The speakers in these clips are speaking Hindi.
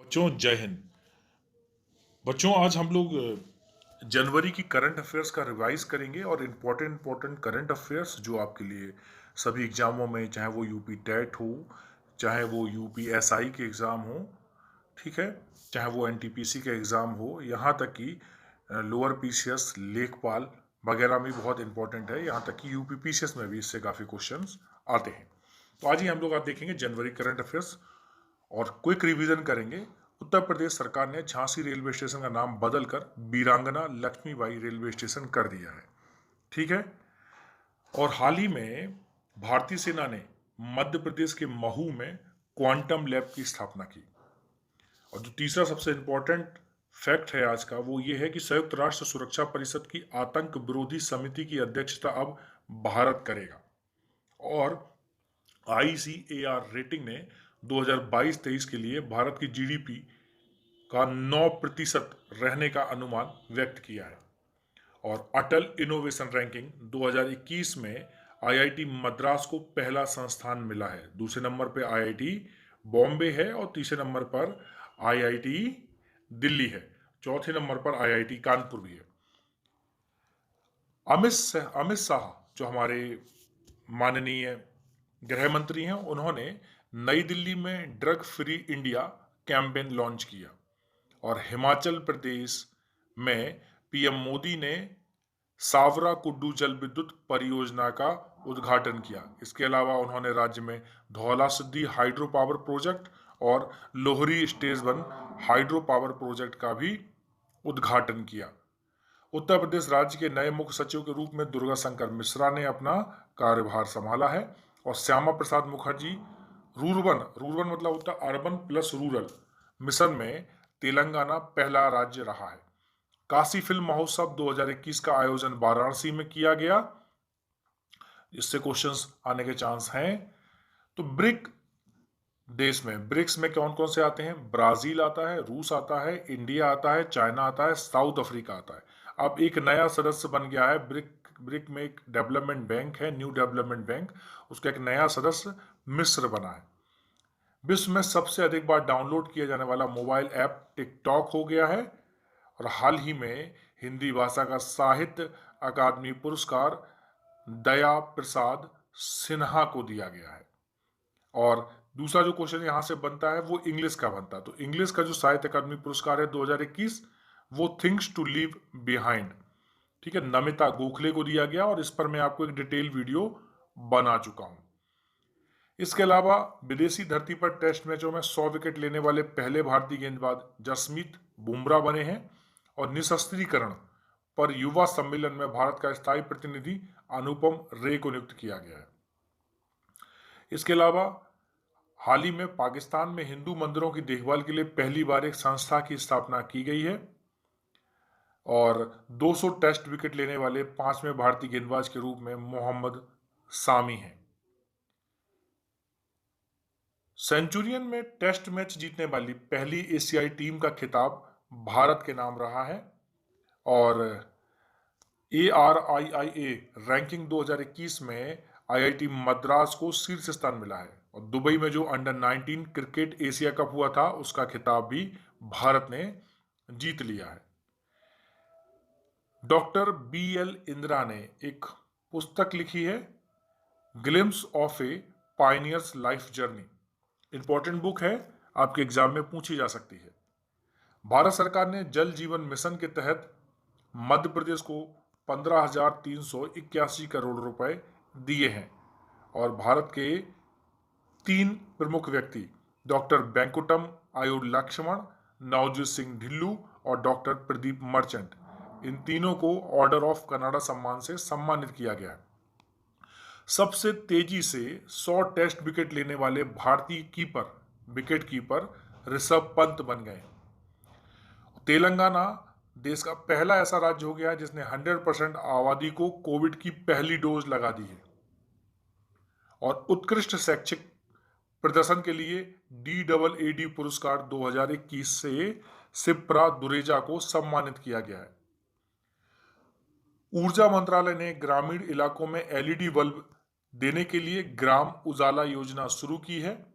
बच्चों जय हिंद। बच्चों आज हम लोग जनवरी की करंट अफेयर्स का रिवाइज करेंगे और इम्पोर्टेंट करंट अफेयर्स जो आपके लिए सभी एग्जामों में, चाहे वो यूपी टेट हो, चाहे वो यूपी एसआई के एग्ज़ाम हो, ठीक है, चाहे वो एनटीपीसी के एग्ज़ाम हो, यहाँ तक कि लोअर पीसीएस, लेखपाल वगैरह में बहुत इंपॉर्टेंट है। यहाँ तक कि यूपी पीसीएस में भी इससे काफ़ी क्वेश्चंस आते हैं। तो आज ही हम लोग आज देखेंगे जनवरी करंट अफेयर्स और क्विक रिवीजन करेंगे। उत्तर प्रदेश सरकार ने झांसी रेलवे स्टेशन का नाम बदलकर वीरांगना लक्ष्मीबाई रेलवे स्टेशन कर दिया है, ठीक है। और हाल ही में भारतीय सेना ने मध्य प्रदेश के महू में क्वांटम लैब की स्थापना की। और जो तीसरा सबसे इंपॉर्टेंट फैक्ट है आज का, वो ये है कि संयुक्त राष्ट्र सुरक्षा परिषद की आतंक विरोधी समिति की अध्यक्षता अब भारत करेगा। और आईसीएआर रेटिंग ने 2022-23 के लिए भारत की जीडीपी का 9% रहने का अनुमान व्यक्त किया है। और अटल इनोवेशन रैंकिंग 2021 में आईआईटी मद्रास को पहला संस्थान मिला है। दूसरे नंबर पर आईआईटी बॉम्बे है और तीसरे नंबर पर आईआईटी दिल्ली है। चौथे नंबर पर आईआईटी कानपुर भी है। अमित शाह जो हमारे माननीय गृह मंत्री हैं, उन्होंने नई दिल्ली में drug free India campaign launch किया। और हिमाचल प्रदेश में पीएम मोदी ने सावरा कुड्डू जल विद्युत परियोजना का उद्घाटन किया। इसके अलावा उन्होंने राज्य में धौला सिद्धि हाइड्रो पावर प्रोजेक्ट और Lohri stage 1 hydro power project का भी उद्घाटन किया। उत्तर प्रदेश राज्य के नए मुख्य सचिव के रूप में दुर्गा शंकर मिश्रा ने अपना कार्यभार संभाला है। और श्यामा प्रसाद मुखर्जी रूरबन मतलब होता है अर्बन प्लस रूरल मिशन में तेलंगाना पहला राज्य रहा है। काशी फिल्म महोत्सव 2021 का आयोजन वाराणसी में किया गया। इससे क्वेश्चंस आने के चांस हैं। तो ब्रिक्स में कौन कौन से आते हैं? ब्राजील आता है, रूस आता है, इंडिया आता है, चाइना आता है, साउथ अफ्रीका आता है। अब एक नया सदस्य बन गया है ब्रिक में एक डेवलपमेंट बैंक है, न्यू डेवलपमेंट बैंक, उसका एक नया सदस्य मिस्र बना है। विश्व में सबसे अधिक बार डाउनलोड किया जाने वाला मोबाइल ऐप टिकटॉक हो गया है। और हाल ही में हिंदी भाषा का साहित्य अकादमी पुरस्कार दया प्रसाद सिन्हा को दिया गया है। और दूसरा जो क्वेश्चन यहां से बनता है वो इंग्लिश का बनता है। तो इंग्लिश का जो साहित्य अकादमी पुरस्कार है 2021, वो थिंग्स टू लीव बिहाइंड, ठीक है, नमिता गोखले को दिया गया। और इस पर मैं आपको एक डिटेल वीडियो बना चुका हूं। इसके अलावा विदेशी धरती पर टेस्ट मैचों में 100 विकेट लेने वाले पहले भारतीय गेंदबाज जसमीत बुमराह बने हैं। और निशस्त्रीकरण पर युवा सम्मेलन में भारत का स्थायी प्रतिनिधि अनुपम रे को नियुक्त किया गया है। इसके अलावा हाल ही में पाकिस्तान में हिंदू मंदिरों की देखभाल के लिए पहली बार एक संस्था की स्थापना की गई है। और 200 टेस्ट विकेट लेने वाले 5वें भारतीय गेंदबाज के रूप में मोहम्मद सामी हैं। सेंचुरियन में टेस्ट मैच जीतने वाली पहली एशियाई टीम का खिताब भारत के नाम रहा है। और ARIIA रैंकिंग 2021 में आईआईटी मद्रास को शीर्ष स्थान मिला है। और दुबई में जो अंडर 19 क्रिकेट एशिया कप हुआ था, उसका खिताब भी भारत ने जीत लिया है। डॉक्टर BL इंदिरा ने एक पुस्तक लिखी है, glimpse of A pioneers life journey. Important book है, आपके एग्जाम में पूछी जा सकती है। भारत सरकार ने जल जीवन मिशन के तहत मध्य प्रदेश को 15,381 करोड़ रुपए दिए हैं। और भारत के 3 प्रमुख व्यक्ति डॉक्टर वेंकुटम आयुर लक्ष्मण, नवजीत सिंह ढिल्लू और डॉक्टर प्रदीप मर्चेंट, इन तीनों को ऑर्डर ऑफ कनाडा सम्मान से सम्मानित किया गया है। सबसे तेजी से 100 टेस्ट विकेट लेने वाले भारतीय विकेट कीपर ऋषभ पंत बन गए। तेलंगाना देश का पहला ऐसा राज्य हो गया है जिसने 100% आबादी को कोविड की पहली डोज लगा दी है। और उत्कृष्ट शैक्षिक प्रदर्शन के लिए DAAD पुरस्कार 2021 से शिप्रा दुरेजा को सम्मानित किया गया है। ऊर्जा मंत्रालय ने ग्रामीण इलाकों में LED बल्ब देने के लिए ग्राम उजाला योजना शुरू की है।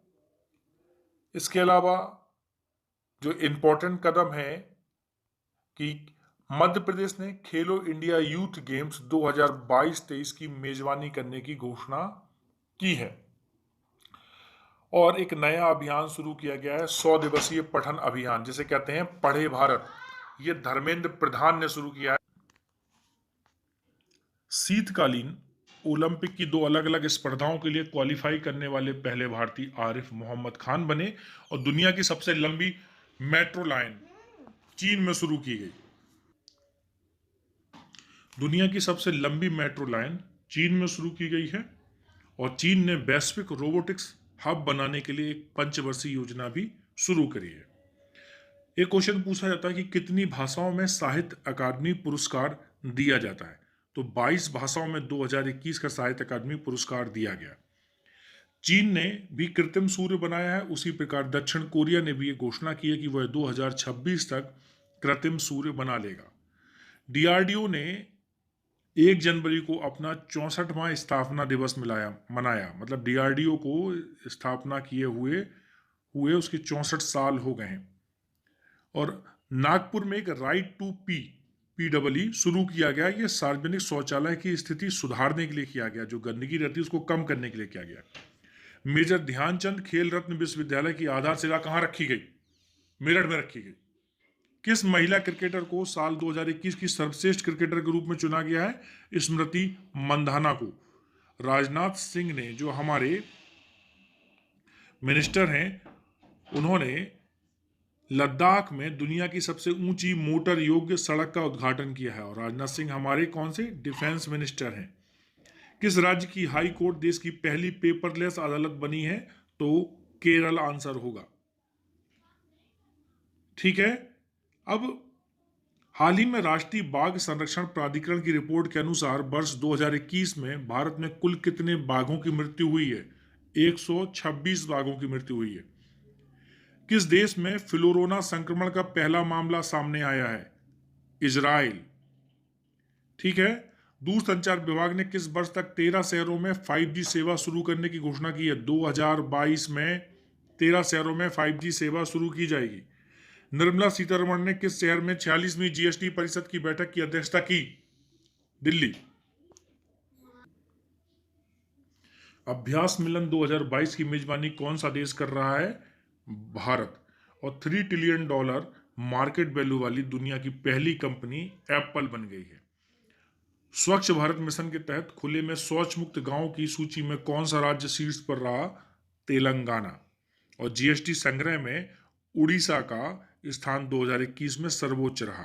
इसके अलावा जो इम्पोर्टेंट कदम है कि मध्य प्रदेश ने खेलो इंडिया यूथ गेम्स 2022-23 की मेजबानी करने की घोषणा की है और एक नया अभियान शुरू किया गया है, 100 दिवसीय पठन अभियान, जिसे कहते हैं पढ़े भारत। ये धर्मेंद्र प्रधान ने शुरू किया है। शीतकालीन ओलंपिक की 2 अलग अलग स्पर्धाओं के लिए क्वालिफाई करने वाले पहले भारतीय आरिफ मोहम्मद खान बने और दुनिया की सबसे लंबी मेट्रो लाइन चीन में शुरू की गई। दुनिया की सबसे लंबी मेट्रो लाइन चीन में शुरू की गई है और चीन ने वैश्विक रोबोटिक्स हब बनाने के लिए एक पंचवर्षीय योजना भी शुरू करी है। एक क्वेश्चन पूछा जाता है कि कितनी भाषाओं में साहित्य अकादमी पुरस्कार दिया जाता है, तो 22 भाषाओं में 2021 का साहित्य अकादमी पुरस्कार दिया गया। चीन ने भी कृत्रिम सूर्य बनाया है, उसी प्रकार दक्षिण कोरिया ने भी ये घोषणा की है कि वह 2026 तक कृत्रिम सूर्य बना लेगा। डीआरडीओ ने 1 जनवरी को अपना 64वां स्थापना दिवस मनाया, मतलब डीआरडीओ को स्थापना किए हुए उसके 64 साल हो गए हैं। और नागपुर में एक राइट टू पीडब्ल्यू शुरू किया गया। ये सार्वजनिक शौचालय की स्थिति सुधारने के लिए किया गया, जो गंदगी रहती है उसको कम करने के लिए किया गया। मेजर ध्यानचंद खेल रत्न विश्वविद्यालय की आधारशिला कहाँ रखी गई? मेरठ में रखी गई। किस महिला क्रिकेटर को साल 2021 की सर्वश्रेष्ठ क्रिकेटर के रूप में चुना गया है? स्मृति मंधाना को। राजनाथ सिंह ने, जो हमारे मिनिस्टर हैं, उन्होंने लद्दाख में दुनिया की सबसे ऊंची मोटर योग्य सड़क का उद्घाटन किया है। और राजनाथ सिंह हमारे कौन से डिफेंस मिनिस्टर हैं? किस राज्य की हाई कोर्ट देश की पहली पेपरलेस अदालत बनी है? तो केरल आंसर होगा। ठीक है। अब हाल ही में राष्ट्रीय बाघ संरक्षण प्राधिकरण की रिपोर्ट के अनुसार वर्ष 2021 में भारत में कुल कितने बाघों की मृत्यु हुई है? 126 बाघों की मृत्यु हुई है। किस देश में फ्लोरोना संक्रमण का पहला मामला सामने आया है? इजराइल। ठीक है। दूरसंचार विभाग ने किस वर्ष तक 13 शहरों में 5G सेवा शुरू करने की घोषणा की है? 2022 में 13 शहरों में 5G सेवा शुरू की जाएगी। निर्मला सीतारमण ने किस शहर में 46वीं जीएसटी परिषद की बैठक की अध्यक्षता की? दिल्ली। अभ्यास मिलन 2022 की मेजबानी कौन सा देश कर रहा है? भारत। और $3 ट्रिलियन मार्केट वैल्यू वाली दुनिया की पहली कंपनी एप्पल बन गई है। स्वच्छ भारत मिशन के तहत खुले में शौच मुक्त गांव की सूची में कौन सा राज्य शीर्ष पर रहा? तेलंगाना। और जीएसटी संग्रह में उड़ीसा का स्थान 2021 में सर्वोच्च रहा।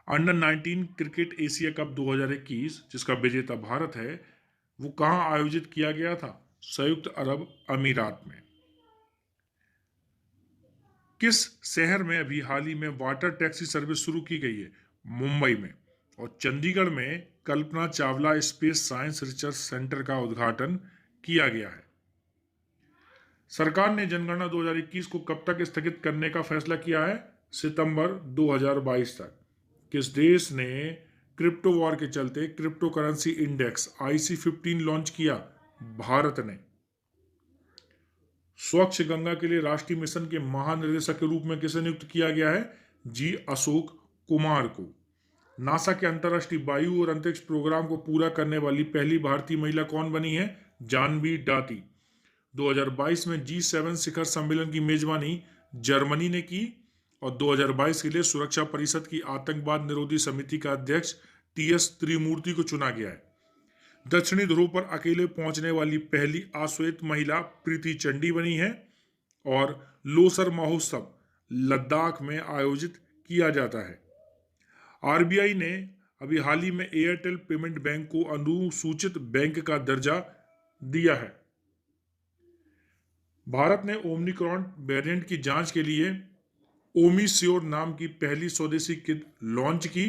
अंडर 19 क्रिकेट एशिया कप 2021, जिसका विजेता भारत है, वो कहां आयोजित किया गया था? संयुक्त अरब अमीरात में। किस शहर में अभी हाल ही में वाटर टैक्सी सर्विस शुरू की गई है? मुंबई में। और चंडीगढ़ में Kalpana Chawla space science research centre का उद्घाटन किया गया है। सरकार ने जनगणना 2021 को कब तक स्थगित करने का फैसला किया है? सितंबर 2022 तक। किस देश ने क्रिप्टो वॉर के चलते crypto currency index IC15 launch किया? भारत ने। स्वच्छ गंगा के लिए राष्ट्रीय मिशन के महानिदेशक के रूप में किसे नियुक्त किया गया है? जी अशोक कुमार को। नासा के अंतर्राष्ट्रीय वायु और अंतरिक्ष प्रोग्राम को पूरा करने वाली पहली भारतीय महिला कौन बनी है? जानवी डाटी। 2022 में G7 शिखर सम्मेलन की मेजबानी जर्मनी ने की और 2022 के लिए सुरक्षा परिषद की आतंकवाद निरोधी समिति का अध्यक्ष TS त्रिमूर्ति को चुना गया है। दक्षिणी ध्रुव पर अकेले पहुंचने वाली पहली आश्वेत महिला प्रीति चंडी बनी है। और लोसर महोत्सव लद्दाख में आयोजित किया जाता है। RBI ने अभी हाल ही में एयरटेल पेमेंट बैंक को अनुसूचित बैंक का दर्जा दिया है। भारत ने ओमिक्रॉन वेरिएंट की जांच के लिए ओमिश्योर नाम की पहली स्वदेशी किट लॉन्च की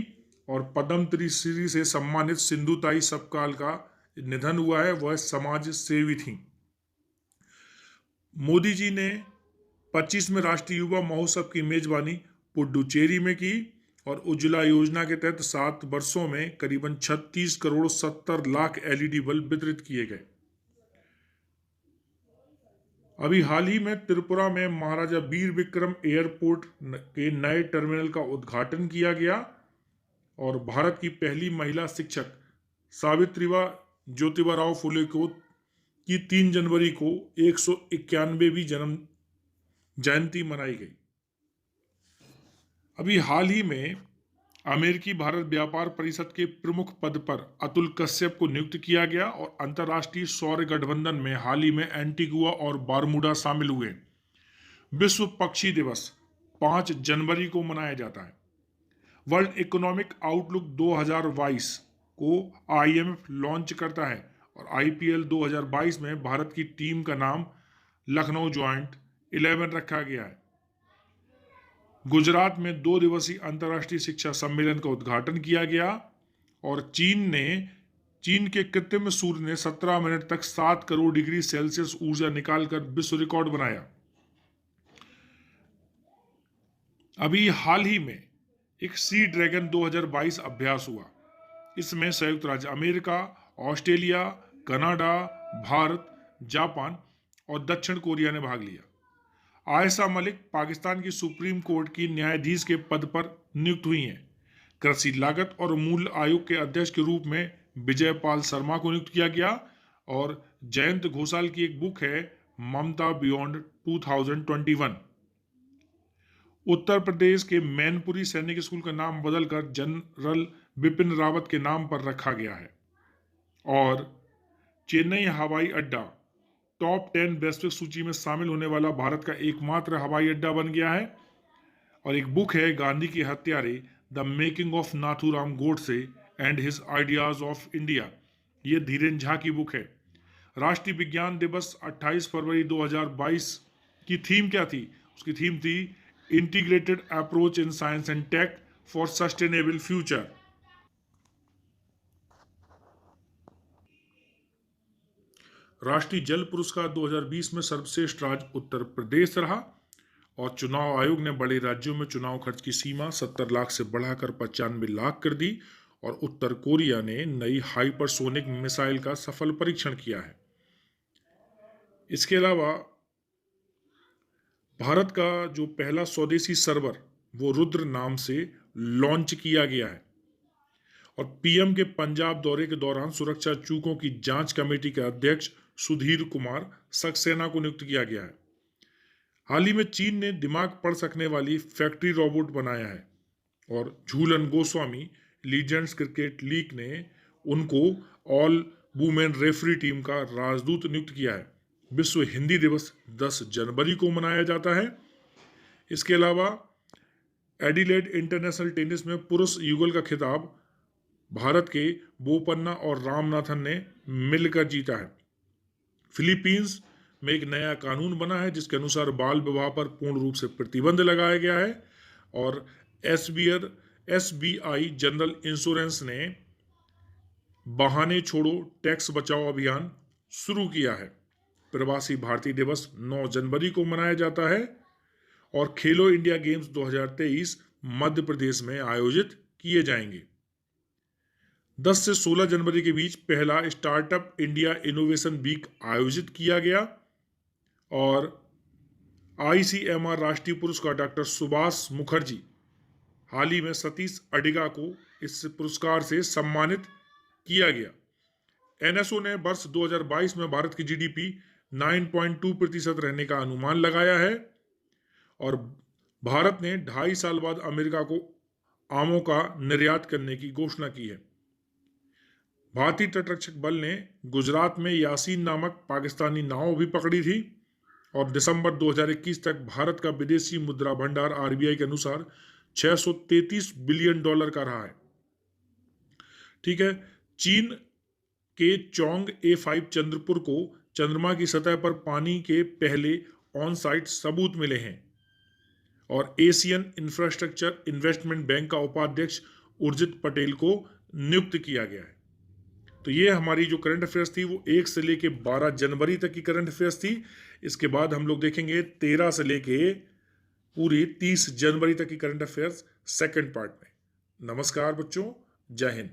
और पद्म श्री से सम्मानित सिंधुताई सपकाल का निधन हुआ है। वह समाज सेवी थी। मोदी जी ने 25वें राष्ट्रीय युवा महोत्सव की मेजबानी पुडुचेरी में की और उज्ज्वला योजना के तहत 7 वर्षों में करीबन 36 करोड़ 70 लाख LED बल्ब वितरित किए गए। अभी हाल ही में त्रिपुरा में महाराजा वीर विक्रम एयरपोर्ट के नए टर्मिनल का उद्घाटन किया गया और भारत की पहली महिला शिक्षक सावित्रीबाई ज्योतिबा राव फुले को की 3 जनवरी को 191वीं जन्म जयंती मनाई गई। अभी हाल ही में अमेरिकी भारत व्यापार परिषद के प्रमुख पद पर अतुल कश्यप को नियुक्त किया गया और अंतर्राष्ट्रीय सौर गठबंधन में हाल ही में एंटीगुआ और बारमूडा शामिल हुए। विश्व पक्षी दिवस 5 जनवरी को मनाया जाता है। वर्ल्ड इकोनॉमिक आउटलुक 2022 को IMF लॉन्च करता है और IPL 2022 में भारत की टीम का नाम लखनऊ जॉइंट 11 रखा गया है। गुजरात में 2 दिवसीय अंतर्राष्ट्रीय शिक्षा सम्मेलन का उद्घाटन किया गया और चीन के कृत्रिम सूर्य ने 17 मिनट तक 7 करोड़ डिग्री सेल्सियस ऊर्जा निकालकर विश्व रिकॉर्ड बनाया। अभी हाल ही में एक सी ड्रैगन 2022 अभ्यास हुआ। इसमें संयुक्त राज्य America, Australia, Canada, Bharat, Japan और दक्षिण कोरिया ने भाग लिया। आयशा मलिक पाकिस्तान की सुप्रीम कोर्ट की न्यायाधीश के पद पर नियुक्त हुई हैं। कृषि लागत और मूल्य आयोग के अध्यक्ष के रूप में विजय पाल शर्मा को नियुक्त किया गया और जयंत घोषाल की एक बुक है ममता बियॉन्ड 2021। उत्तर प्रदेश के मैनपुरी सैनिक स्कूल का नाम बदलकर जनरल बिपिन रावत के नाम पर रखा गया है और चेन्नई हवाई अड्डा टॉप 10 वैश्विक सूची में शामिल होने वाला भारत का एकमात्र हवाई अड्डा बन गया है। और एक बुक है गांधी के हत्यारे the making of Nathuram Godse and his ideas of India, ये धीरेन झा की बुक है। राष्ट्रीय विज्ञान दिवस 28 फरवरी 2022 की थीम क्या थी? उसकी थीम थी integrated approach in science and tech for sustainable future. राष्ट्रीय जल पुरस्कार 2020 में सर्वश्रेष्ठ राज्य उत्तर प्रदेश रहा और चुनाव आयोग ने बड़े राज्यों में चुनाव खर्च की सीमा 70 लाख से बढ़ाकर 95 लाख कर दी और उत्तर कोरिया ने नई हाइपरसोनिक मिसाइल का सफल परीक्षण किया है। इसके अलावा भारत का जो पहला स्वदेशी सर्वर वो रुद्र नाम से लॉन्च किया गया है और पीएम के पंजाब दौरे के दौरान सुरक्षा चूकों की जांच कमेटी के अध्यक्ष सुधीर कुमार सक्सेना को नियुक्त किया गया है। हाल ही में चीन ने दिमाग पढ़ सकने वाली फैक्ट्री रोबोट बनाया है और Jhulan Goswami legends cricket league ने उनको ऑल वुमेन रेफरी टीम का राजदूत नियुक्त किया है। विश्व हिंदी दिवस 10 जनवरी को मनाया जाता है। इसके अलावा एडिलेड इंटरनेशनल टेनिस में पुरुष युगल का खिताब भारत के बोपन्ना और रामनाथन ने मिलकर जीता है। फिलीपींस में एक नया कानून बना है जिसके अनुसार बाल विवाह पर पूर्ण रूप से प्रतिबंध लगाया गया है और SBI जनरल इंश्योरेंस ने बहाने छोड़ो टैक्स बचाओ अभियान शुरू किया है। प्रवासी भारतीय दिवस 9 जनवरी को मनाया जाता है और खेलो इंडिया गेम्स 2023 मध्य प्रदेश में आयोजित किए जाएंगे। 10 से 16 जनवरी के बीच पहला स्टार्टअप इंडिया इनोवेशन वीक आयोजित किया गया और ICMR राष्ट्रीय पुरस्कार डॉक्टर सुभाष मुखर्जी हाल ही में सतीश अडिगा को इस पुरस्कार से सम्मानित किया गया। NSO ने वर्ष 2022 में भारत की GDP 9.2% रहने का अनुमान लगाया है और भारत ने 2.5 साल बाद अमेरिका को आमों का निर्यात करने की घोषणा की है। भारतीय तटरक्षक बल ने गुजरात में यासीन नामक पाकिस्तानी नाव भी पकड़ी थी और दिसंबर 2021 तक भारत का विदेशी मुद्रा भंडार RBI के अनुसार $633 बिलियन का रहा है। ठीक है, चीन के चोंग A5 चंद्रपुर को चंद्रमा की सतह पर पानी के पहले ऑन साइट सबूत मिले हैं और एशियन इंफ्रास्ट्रक्चर इन्वेस्टमेंट बैंक का उपाध्यक्ष उर्जित पटेल को नियुक्त किया गया है। तो ये हमारी जो करंट अफेयर्स थी वो 1 से लेके 12 जनवरी तक की करंट अफेयर्स थी। इसके बाद हम लोग देखेंगे 13 से लेके पूरी 30 जनवरी तक की करंट अफेयर्स सेकंड पार्ट में। नमस्कार बच्चों, जय हिंद।